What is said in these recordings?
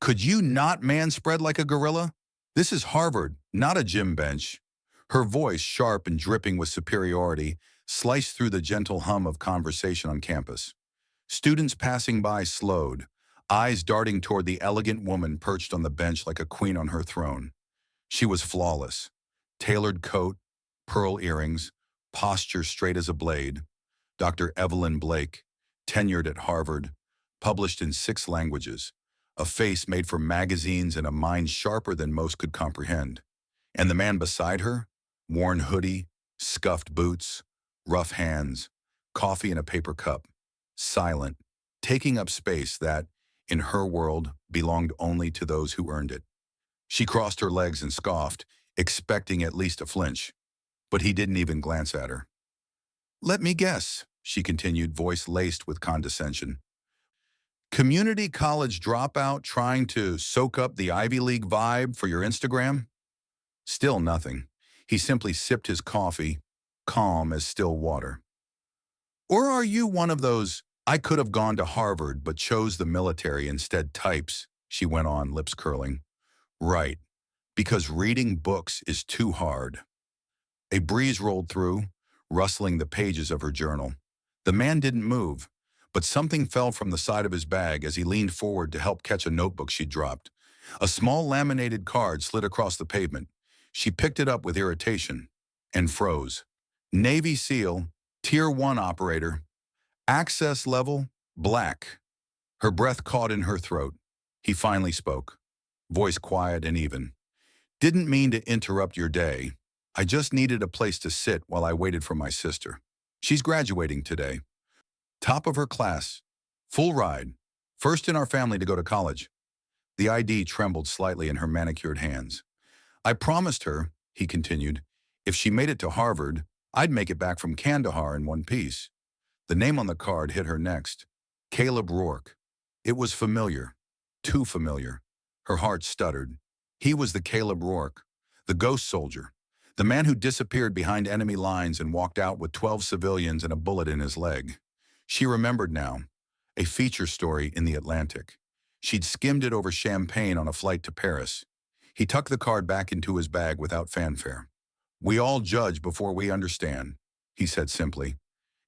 Could you not man-spread like a gorilla? This is Harvard, not a gym bench. Her voice, sharp and dripping with superiority, sliced through the gentle hum of conversation on campus. Students passing by slowed, eyes darting toward the elegant woman perched on the bench like a queen on her throne. She was flawless. Tailored coat, pearl earrings, posture straight as a blade. Dr. Evelyn Blake, tenured at Harvard, published in 6 languages, a face made for magazines and a mind sharper than most could comprehend. And the man beside her, worn hoodie, scuffed boots, rough hands, coffee in a paper cup, silent, taking up space that, in her world, belonged only to those who earned it. She crossed her legs and scoffed, expecting at least a flinch, but he didn't even glance at her. "Let me guess," she continued, voice laced with condescension. "Community college dropout trying to soak up the Ivy League vibe for your Instagram?" Still nothing. He simply sipped his coffee, calm as still water. "Or are you one of those, 'I could have gone to Harvard but chose the military instead' types?" she went on, lips curling. "Right, because reading books is too hard." A breeze rolled through, rustling the pages of her journal. The man didn't move, but something fell from the side of his bag as he leaned forward to help catch a notebook she'd dropped. A small laminated card slid across the pavement. She picked it up with irritation and froze. "Navy SEAL, Tier 1 operator, access level, black." Her breath caught in her throat. He finally spoke, voice quiet and even. "Didn't mean to interrupt your day. I just needed a place to sit while I waited for my sister. She's graduating today. Top of her class. Full ride. First in our family to go to college." The ID trembled slightly in her manicured hands. "I promised her," he continued, "if she made it to Harvard, I'd make it back from Kandahar in one piece." The name on the card hit her next. Caleb Rourke. It was familiar. Too familiar. Her heart stuttered. He was the Caleb Rourke, the ghost soldier, the man who disappeared behind enemy lines and walked out with 12 civilians and a bullet in his leg. She remembered now. A feature story in the Atlantic. She'd skimmed it over champagne on a flight to Paris. He tucked the card back into his bag without fanfare. "We all judge before we understand," he said simply.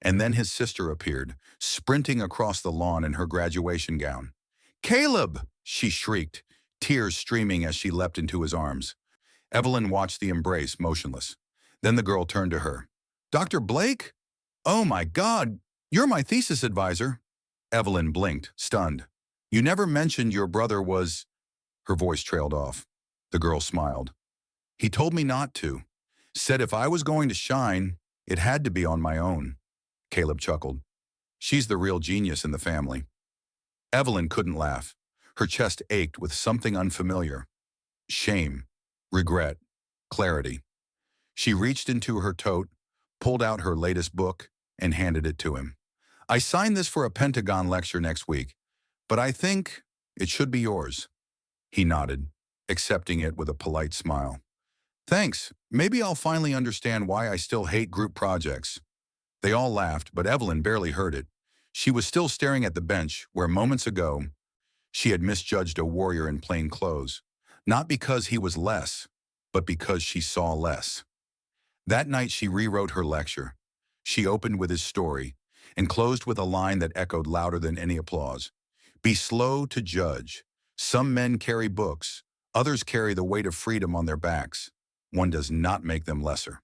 And then his sister appeared, sprinting across the lawn in her graduation gown. "Caleb!" she shrieked, tears streaming as she leapt into his arms. Evelyn watched the embrace, motionless. Then the girl turned to her. "Dr. Blake? Oh my God, you're my thesis advisor." Evelyn blinked, stunned. "You never mentioned your brother was—" Her voice trailed off. The girl smiled. "He told me not to. Said if I was going to shine, it had to be on my own." Caleb chuckled. "She's the real genius in the family." Evelyn couldn't laugh. Her chest ached with something unfamiliar. Shame, regret, clarity. She reached into her tote, pulled out her latest book, and handed it to him. "I signed this for a Pentagon lecture next week, but I think it should be yours." He nodded, accepting it with a polite smile. "Thanks. Maybe I'll finally understand why I still hate group projects." They all laughed, but Evelyn barely heard it. She was still staring at the bench where moments ago she had misjudged a warrior in plain clothes, not because he was less, but because she saw less. That night she rewrote her lecture. She opened with his story and closed with a line that echoed louder than any applause. "Be slow to judge. Some men carry books, others carry the weight of freedom on their backs. One does not make them lesser."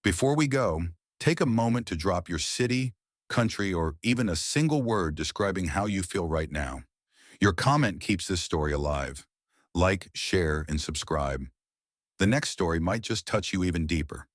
Before we go, take a moment to drop your city, country, or even a single word describing how you feel right now. Your comment keeps this story alive. Like, share, and subscribe. The next story might just touch you even deeper.